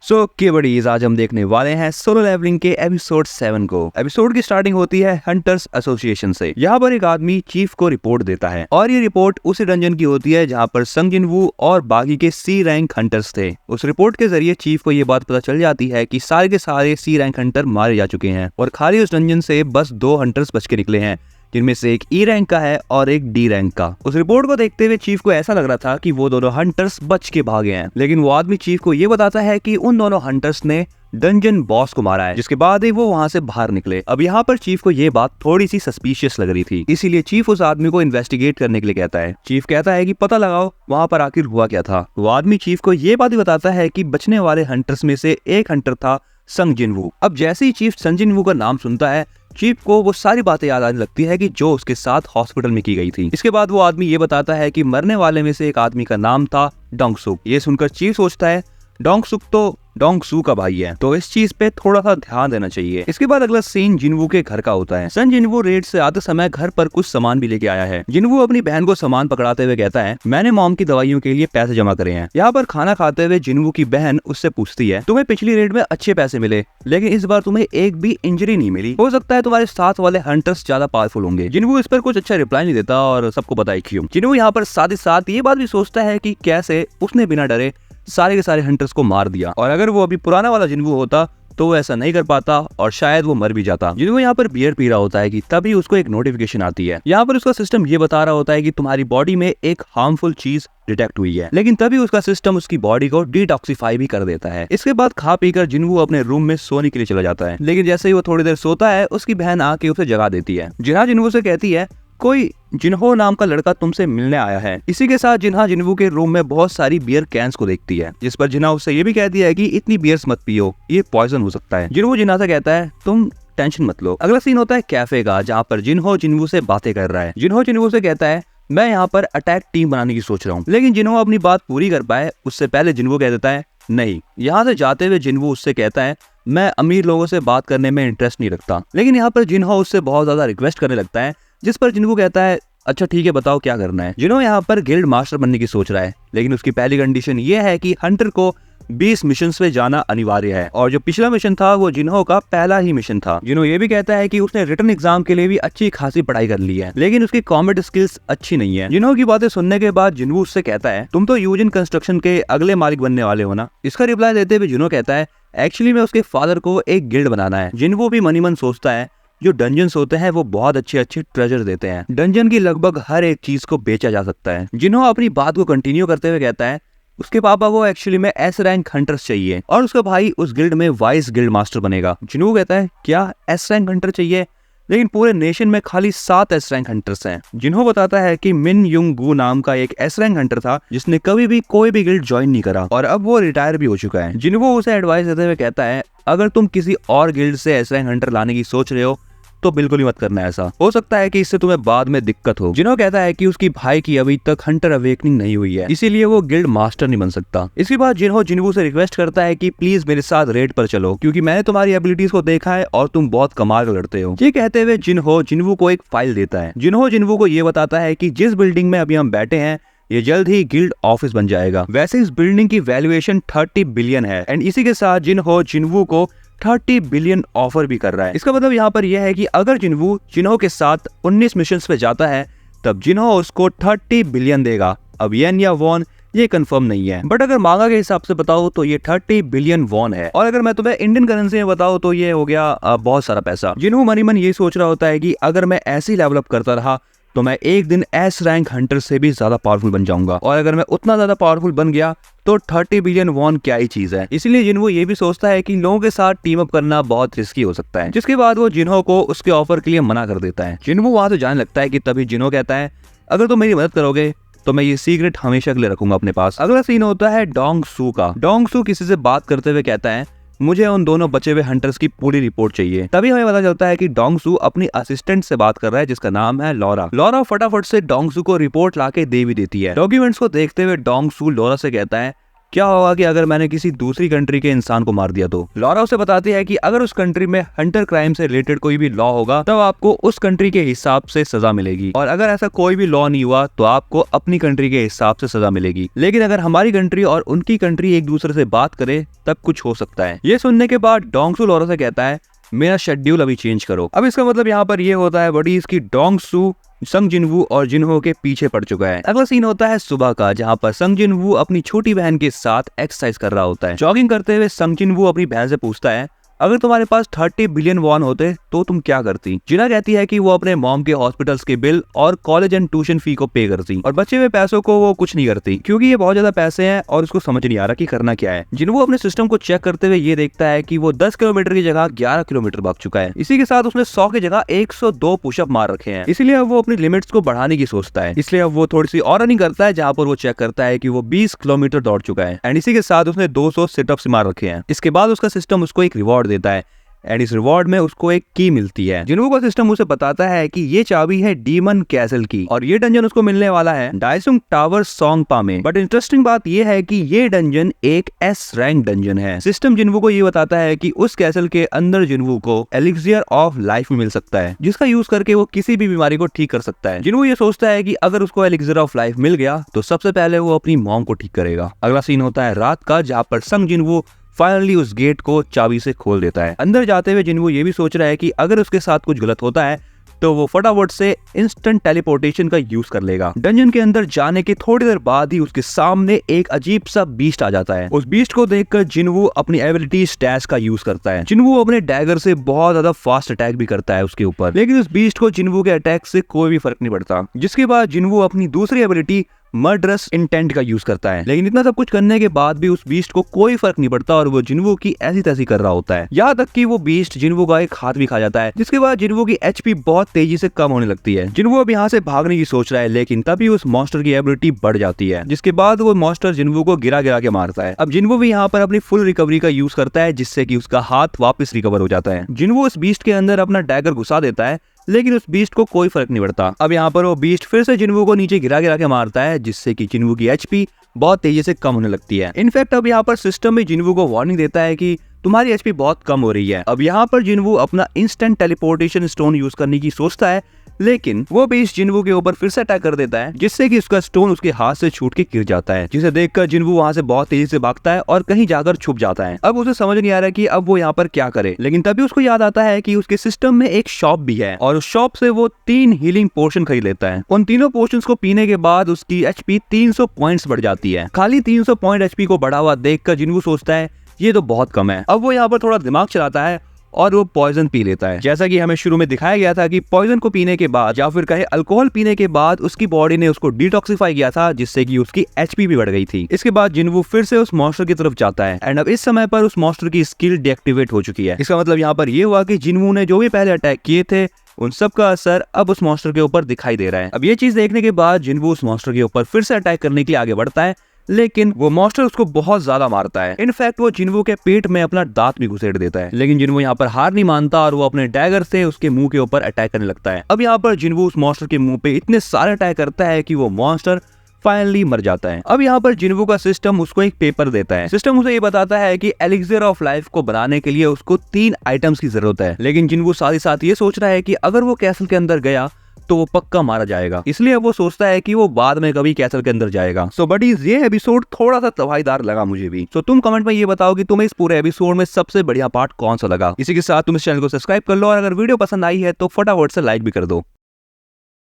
सो बड़ीज आज हम देखने वाले हैं सोलो लेवलिंग के एपिसोड 7 को। एपिसोड की स्टार्टिंग होती है हंटर्स एसोसिएशन से। यहाँ पर एक आदमी चीफ को रिपोर्ट देता है और ये रिपोर्ट उसी डंजन की होती है जहाँ पर संग जिनवू और बाकी के सी रैंक हंटर्स थे। उस रिपोर्ट के जरिए चीफ को ये बात पता चल जाती है कि सारे के सारे सी रैंक हंटर मारे जा चुके हैं और खाली उस डंजन से बस 2 हंटर्स बच के निकले हैं, जिनमें से एक ई रैंक का है और एक डी रैंक का। उस रिपोर्ट को देखते हुए चीफ को ऐसा लग रहा था कि वो दोनों हंटर्स बच के भागे हैं, लेकिन वो आदमी चीफ को ये बताता है कि उन दोनों हंटर्स ने डंजन बॉस को मारा है, जिसके बाद ही वो वहाँ से बाहर निकले। अब यहाँ पर चीफ को ये बात थोड़ी सी सस्पिशियस लग रही थी, इसीलिए चीफ उस आदमी को इन्वेस्टिगेट करने के लिए कहता है। चीफ कहता है कि पता लगाओ वहाँ पर आखिर हुआ क्या था। वो आदमी चीफ को ये बात भी बताता है कि बचने वाले हंटर्स में से एक हंटर था संग जिनवू। अब जैसे ही चीफ संग जिनवू का नाम सुनता है, चीफ को वो सारी बातें याद आने लगती है कि जो उसके साथ हॉस्पिटल में की गई थी। इसके बाद वो आदमी ये बताता है कि मरने वाले में से एक आदमी का नाम था डोंगसुक। ये सुनकर चीफ सोचता है डोंगसुक तो डोंगसू का भाई है, तो इस चीज पे थोड़ा सा ध्यान देना चाहिए। इसके बाद अगला सीन जिनवू के घर का होता है। सन जिनवू रेड से आते समय घर पर कुछ सामान भी लेके आया है। जिनवू अपनी बहन को सामान पकड़ाते हुए कहता है, मैंने मॉम की दवाइयों के लिए पैसे जमा करे हैं। यहाँ पर खाना खाते हुए जिनवू की बहन उससे पूछती है, तुम्हें पिछली रेड में अच्छे पैसे मिले, लेकिन इस बार तुम्हें एक भी इंजरी नहीं मिली, हो सकता है तुम्हारे साथ वाले हंटर्स ज्यादा पावरफुल होंगे। जिनवू इस पर कुछ अच्छा रिप्लाई नहीं देता और सबको बताए क्यों। जिनवू यहाँ पर साथ ही साथ ये बात भी सोचता है कि कैसे उसने बिना डरे सारे के सारे हंटर्स को मार दिया, और अगर वो अभी पुराना वाला जिनवू होता तो वो ऐसा नहीं कर पाता और शायद वो मर भी जाता। जिनवू यहाँ पर बियर पी रहा होता है कि तभी उसको एक नोटिफिकेशन आती है। यहाँ पर उसका सिस्टम ये बता रहा होता है कि तुम्हारी बॉडी में एक हार्मफुल चीज डिटेक्ट हुई है, लेकिन तभी उसका सिस्टम उसकी बॉडी को डिटॉक्सिफाई भी कर देता है। इसके बाद खा पीकर जिनवू अपने रूम में सोने के लिए चला जाता है, लेकिन जैसे ही वो थोड़ी देर सोता है, उसकी बहन आके उसे जगा देती है। जिन्हा जिनवू से कहती है, कोई जिन्हो नाम का लड़का तुमसे मिलने आया है। इसी के साथ जिन्हा जिनवू के रूम में बहुत सारी बियर कैंस को देखती है, जिस पर जिन्हा उससे ये भी कहती है कि इतनी बियर्स मत पियो, ये पॉइजन हो सकता है। जिन्हो जिन्हा से कहता है, तुम टेंशन मत लो। अगला सीन होता है कैफे का, जहाँ पर जिन्हो जिनवू से बातें कर रहा है। जिन्हो जिनवू से कहता है, मैं यहाँ पर अटैक टीम बनाने की सोच रहा हूँ, लेकिन जिन्हो अपनी बात पूरी कर पाए उससे पहले जिनवू कह देता है नहीं। यहाँ से जाते हुए जिनवू उससे कहता है, मैं अमीर लोगों से बात करने में इंटरेस्ट नहीं रखता, लेकिन यहाँ पर जिन्हो उससे बहुत ज्यादा रिक्वेस्ट करने लगता है, जिस पर जिनवू कहता है, अच्छा ठीक है बताओ क्या करना है। जिन्हो यहाँ पर गिल्ड मास्टर बनने की सोच रहा है, लेकिन उसकी पहली कंडीशन ये है कि हंटर को 20 मिशन पे जाना अनिवार्य है, और जो पिछला मिशन था वो जिन्हो का पहला ही मिशन था। जिन्हो ये भी कहता है कि उसने रिटन एग्जाम के लिए भी अच्छी खासी पढ़ाई कर ली है, लेकिन उसकी कॉम्बैट स्किल्स अच्छी नहीं है। जिन्हो की बातें सुनने के बाद जिन्हो उससे कहता है, तुम तो यूजिन कंस्ट्रक्शन के अगले मालिक बनने वाले हो ना। इसका रिप्लाई देते हुए जिन्हो कहता है, एक्चुअली में उसके फादर को एक गिल्ड बनाना है। जिन्हो भी मनी मन सोचता है, जो डंजन्स होते हैं वो बहुत अच्छे अच्छे ट्रेजर देते हैं, डंजन की लगभग हर एक चीज को बेचा जा सकता है। जिन्हों अपनी बात को कंटिन्यू करते हुए कहता है, उसके पापा को एक्चुअली में एस रैंक हंटर्स चाहिए और उसका भाई उस गिल्ड में वाइस गिल्ड मास्टर बनेगा। जिन्हों कहता है, क्या एस रैंक हंटर चाहिए, लेकिन पूरे नेशन में खाली 7 एस रैंक हंटर्स हैं। जिन्हों बताता है कि मिन युंग गू नाम का एक एस रैंक हंटर था, जिसने कभी भी कोई भी गिल्ड ज्वाइन नहीं करा और अब वो रिटायर भी हो चुका है। जिन्हों उसे एडवाइस देते हुए कहता है, अगर तुम किसी और गिल्ड से एस रैंक हंटर लाने की सोच रहे हो तो बिल्कुल ही मत करना, ऐसा हो सकता है कि इससे तुम्हें बाद में दिक्कत हो। जिन्हों कहता है कि उसकी भाई की अभी तक हंटर अवेकनिंग नहीं हुई है, इसीलिए वो गिल्ड मास्टर नहीं बन सकता। इसके बाद जिन्हों जिनवू से रिक्वेस्ट करता है कि प्लीज मेरे साथ रेड पर चलो, क्योंकि मैंने तुम्हारी एबिलिटीज को देखा है और तुम बहुत कमाल का लड़ते हो। ये कहते हुए जिन्हों जिनवू को एक फाइल देता है। जिन्हों जिनवू को ये बताता है कि जिस बिल्डिंग में अभी हम बैठे हैं ये जल्द ही गिल्ड ऑफिस बन जाएगा। वैसे इस बिल्डिंग की वैल्यूएशन 30 बिलियन है, एंड इसी के साथ जिन्हों जिनवू को 30 बिलियन ऑफर भी कर रहा है। इसका मतलब यहाँ पर यह है कि अगर जिनवू जिन्हो के साथ 19 मिशंस पे जाता है, तब जिन्हो उसको 30 बिलियन देगा। अब येन या वॉन ये कंफर्म नहीं है, बट अगर मांगा के हिसाब से बताओ तो ये 30 बिलियन वॉन है, और अगर मैं तुम्हें इंडियन करेंसी में बताऊं तो ये हो गया बहुत सारा पैसा। जिन्हो मनी मन ये सोच रहा होता है कि अगर मैं ऐसे ही लेवल अप करता रहा तो मैं एक दिन एस रैंक हंटर से भी ज्यादा पावरफुल बन जाऊंगा, और अगर मैं उतना ज्यादा पावरफुल बन गया तो 30 बिलियन वॉन क्या ही चीज है। इसलिए जिन्हो ये भी सोचता है कि लोगों के साथ टीम अप करना बहुत रिस्की हो सकता है, जिसके बाद वो जिन्हो को उसके ऑफर के लिए मना कर देता है। जिन्हो वहां से जाने लगता है कि तभी जिन्हो कहता है, अगर तुम मेरी मदद करोगे तो मैं ये सीक्रेट हमेशा के लिए रखूंगा अपने पास। अगला सीन होता है डोंगसू का। डोंगसू किसी से बात करते हुए कहता है, मुझे उन दोनों बचे हुए हंटर्स की पूरी रिपोर्ट चाहिए। तभी हमें पता चलता है कि डोंगसू अपनी असिस्टेंट से बात कर रहा है, जिसका नाम है लॉरा। लॉरा फटाफट से डोंगसू को रिपोर्ट लाके दे भी देती है। डॉक्यूमेंट्स को देखते हुए डोंगसू लॉरा से कहता है, क्या होगा कि अगर मैंने किसी दूसरी कंट्री के इंसान को मार दिया तो। लॉरा उसे बताती है कि अगर उस कंट्री में हंटर क्राइम से रिलेटेड कोई भी लॉ होगा तब आपको उस कंट्री के हिसाब से सजा मिलेगी, और अगर ऐसा कोई भी लॉ नहीं हुआ तो आपको अपनी कंट्री के हिसाब से सजा मिलेगी। लेकिन अगर हमारी कंट्री और उनकी कंट्री एक दूसरे से बात करे तब कुछ हो सकता है। ये सुनने के बाद डोंगसू लॉरा से कहता है मेरा शेड्यूल अभी चेंज करो। अब इसका मतलब यहाँ पर ये होता है बड़ी इसकी डोंगसू संग जिनवू और जिनहो के पीछे पड़ चुका है। अगला सीन होता है सुबह का, जहाँ पर संग जिनवू अपनी छोटी बहन के साथ एक्सरसाइज कर रहा होता है। जॉगिंग करते हुए संग जिनवू अपनी बहन से पूछता है अगर तुम्हारे पास 30 बिलियन वॉन होते तो तुम क्या करती। जिना कहती है कि वो अपने मॉम के हॉस्पिटल्स के बिल और कॉलेज एंड ट्यूशन फी को पे करती, और बचे हुए पैसों को वो कुछ नहीं करती क्योंकि ये बहुत ज्यादा पैसे हैं और उसको समझ नहीं आ रहा कि करना क्या है। जिनवू अपने सिस्टम को चेक करते हुए ये देखता है कि वो 10 किलोमीटर की जगह 11 किलोमीटर भाग चुका है। इसी के साथ उसने 100 की जगह 102 पुशअप मार रखे हैं। इसलिए अब वो अपनी लिमिट्स को बढ़ाने की सोचता है। इसलिए अब वो थोड़ी सी और रनिंग करता है, जहाँ पर वो चेक करता है कि वो 20 किलोमीटर दौड़ चुका है। एंड इसी के साथ उसने 200 सिटअप्स मार रखे हैं। इसके बाद उसका सिस्टम उसको एक रिवॉर्ड देता है एंड इस रिवॉर्ड में उसको एक की मिलती है। जिनवू का सिस्टम उसे बताता है कि ये चाबी है डीमन कैसल की, और ये डंजन उसको मिलने वाला है डाइसुंग टावर सोंगपा में। बट इंटरेस्टिंग बात ये है कि ये डंजन एक एस रैंक डंजन है। सिस्टम जिनवू को ये बताता है कि उस कैसल के अंदर जिनवू को एलिक्सियर ऑफ लाइफ मिल सकता है, जिसका यूज करके वो किसी भी बीमारी को ठीक कर सकता है। जिनवू ये सोचता है कि अगर उसको एलिक्सियर ऑफ लाइफ मिल गया तो सबसे पहले वो अपनी मॉम को ठीक करेगा। अगला सीन होता है रात का, जहाँ पर संग जिनवू फाइनली उस गेट को चाबी से खोल देता है। अंदर जाते हुए जिनवू ये भी सोच रहा है कि अगर उसके साथ कुछ गलत होता है तो वो फटाफट से इंस्टेंट टेलीपोर्टेशन का यूज कर लेगा। डंजन के अंदर जाने के थोड़ी देर बाद ही उसके सामने एक अजीब सा बीस्ट आ जाता है। उस बीस्ट को देखकर जिनवू अपनी एबिलिटी स्टैश का यूज करता है। जिनवू अपने डैगर से बहुत ज्यादा फास्ट अटैक भी करता है उसके ऊपर, लेकिन उस बीस्ट को जिनवू के अटैक से कोई भी फर्क नहीं पड़ता। जिसके बाद जिनवू अपनी दूसरी एबिलिटी मर्डरस इंटेंट का यूज करता है, लेकिन इतना सब कुछ करने के बाद भी उस बीस्ट को कोई फर्क नहीं पड़ता और वो जिनवू की ऐसी तैसी कर रहा होता है। यहाँ तक कि वो बीस्ट जिनवू का एक हाथ भी खा जाता है, जिसके बाद जिनवू की एचपी बहुत तेजी से कम होने लगती है। जिनवू अब यहाँ से भागने की सोच रहा है, लेकिन तभी उस मॉन्स्टर की एबिलिटी बढ़ जाती है, जिसके बाद वो मॉन्स्टर जिनवू को गिरा गिरा के मारता है। अब जिनवू भी यहाँ पर अपनी फुल रिकवरी का यूज करता है, जिससे कि उसका हाथ वापस रिकवर हो जाता है। जिनवू उस बीस्ट के अंदर अपना डैगर घुसा देता है, लेकिन उस बीस्ट को कोई फर्क नहीं पड़ता। अब यहाँ पर वो बीस्ट फिर से जिनवू को नीचे गिरा गिरा के मारता है, जिससे कि जिनवू की एचपी बहुत तेजी से कम होने लगती है। इनफैक्ट अब यहाँ पर सिस्टम में जिनवू को वार्निंग देता है कि तुम्हारी एचपी बहुत कम हो रही है। अब यहाँ पर जिनवू अपना इंस्टेंट टेलीपोर्टेशन स्टोन यूज करने की सोचता है, लेकिन वो बीस्ट जिनवू के ऊपर फिर से अटैक कर देता है, जिससे कि उसका स्टोन उसके हाथ से छूट के गिर जाता है, जिसे देखकर जिनवू वहां से बहुत तेजी से भागता है और कहीं जाकर छुप जाता है। अब उसे समझ नहीं आ रहा कि अब वो यहाँ पर क्या करे, लेकिन तभी उसको याद आता है कि उसके सिस्टम में एक शॉप भी है और उस शॉप से वो 3 हीलिंग पोशन खरीद लेता है। उन तीनों पोशंस को पीने के बाद उसकी एचपी 300 पॉइंट्स बढ़ जाती है। खाली 300 पॉइंट एचपी को बढ़ा हुआ देखकर जिनवू सोचता है ये तो बहुत कम है। अब वो यहाँ पर थोड़ा दिमाग चलाता है और वो पॉइजन पी लेता है। जैसा कि हमें शुरू में दिखाया गया था कि पॉइजन को पीने के बाद या फिर कहे अल्कोहल पीने के बाद उसकी बॉडी ने उसको डिटॉक्सिफाई किया था, जिससे कि उसकी एचपी भी बढ़ गई थी। इसके बाद जिनवू फिर से उस मॉन्स्टर की तरफ जाता है एंड अब इस समय पर उस मॉन्स्टर की स्किल डीएक्टिवेट हो चुकी है। इसका मतलब यहाँ पर ये हुआ कि जिनवू ने जो भी पहले अटैक किए थे उन सब का असर अब उस मॉन्स्टर के ऊपर दिखाई दे रहा है। अब ये चीज देखने के बाद जिनवू उस मॉन्स्टर के ऊपर फिर से अटैक करने के लिए आगे बढ़ता है, लेकिन वो मॉन्स्टर उसको बहुत ज्यादा मारता है। इनफैक्ट वो जिनवू के पेट में अपना दांत भी घुसेड़ देता है, लेकिन जिनवू यहाँ पर हार नहीं मानता और वो अपने डैगर से उसके मुंह के ऊपर अटैक करने लगता है। अब यहाँ पर जिनवू उस मॉन्स्टर के मुंह पे इतने सारे अटैक करता है कि वो मॉन्स्टर फाइनली मर जाता है। अब यहाँ पर जिनवू का सिस्टम उसको एक पेपर देता है। सिस्टम उसे ये बताता है कि एलिक्सियर ऑफ लाइफ को बनाने के लिए उसको 3 आइटम्स की जरूरत है, लेकिन जिनवू साथ ही साथ ये सोच रहा है कि अगर वो कैसल के अंदर गया तो वो पक्का मारा जाएगा, इसलिए वो सोचता है कि वो बाद में कभी कैसल के अंदर जाएगा। सो बडीज ये एपिसोड थोड़ा सा तबाहीदार लगा मुझे भी। सो तुम कमेंट में ये बताओ कि तुम्हें इस पूरे एपिसोड में सबसे बढ़िया पार्ट कौन सा लगा। इसी के साथ तुम इस चैनल को सब्सक्राइब कर लो और अगर वीडियो पसंद आई है तो फटाफट से लाइक भी कर दो।